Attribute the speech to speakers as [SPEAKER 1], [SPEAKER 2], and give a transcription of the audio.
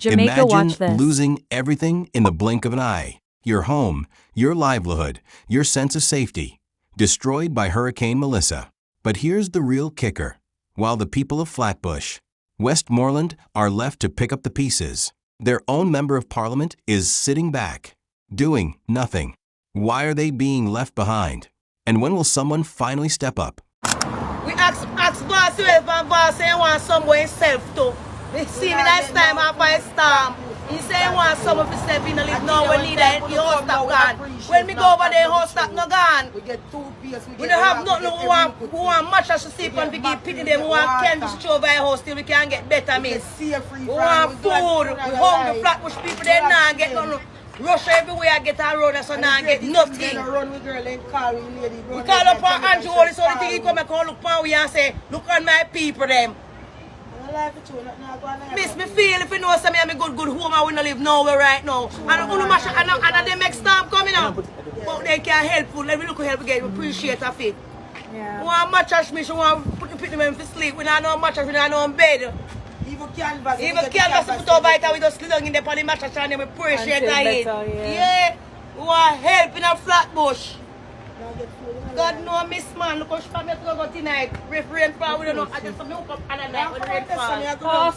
[SPEAKER 1] Jamaica, watch
[SPEAKER 2] Imagine
[SPEAKER 1] this.
[SPEAKER 2] losing everything in the blink of an eye. Your home, your livelihood, your sense of safety, destroyed by Hurricane Melissa. But here's the real kicker. While the people of Flatbush, Westmoreland are left to pick up the pieces, their own member of parliament is sitting back, doing nothing. Why are they being left behind? And when will someone finally step up?
[SPEAKER 3] We ask boss if boss say he want somewhere himself too. See me last time after a storm. He say he want somewhere to step in and live. No, we need that. The house stop gone. When we go over there, house stop no gone.
[SPEAKER 4] We get 2 pieces.
[SPEAKER 3] We don't have nothing. We want mattress to sleep on. We give pity them. We want candy to show by house till we can get better meals. We want food. We hungry Flatbush people. They not get nothing. Rush everywhere, get a road, so now get nothing. We call up our Andrew, all this only thing he come and call look for we and say, look on my people them. Miss me feel if you know some I'm a good home and we don't live nowhere right now. And they make storm coming out. But they can help you. Let me look help again. We appreciate of it.
[SPEAKER 1] Yeah.
[SPEAKER 3] We want mattress, we want put them to sleep. We don't know mattress, we don't know bed.
[SPEAKER 4] Even canvas.
[SPEAKER 3] Even canvas put over it and we just sleep down in the mattress and we appreciate it. Yeah. We want help in a Flatbush. God know miss man, look how she come here to go tonight. Rain fall, we don't know. I just hook up and night when rain fall.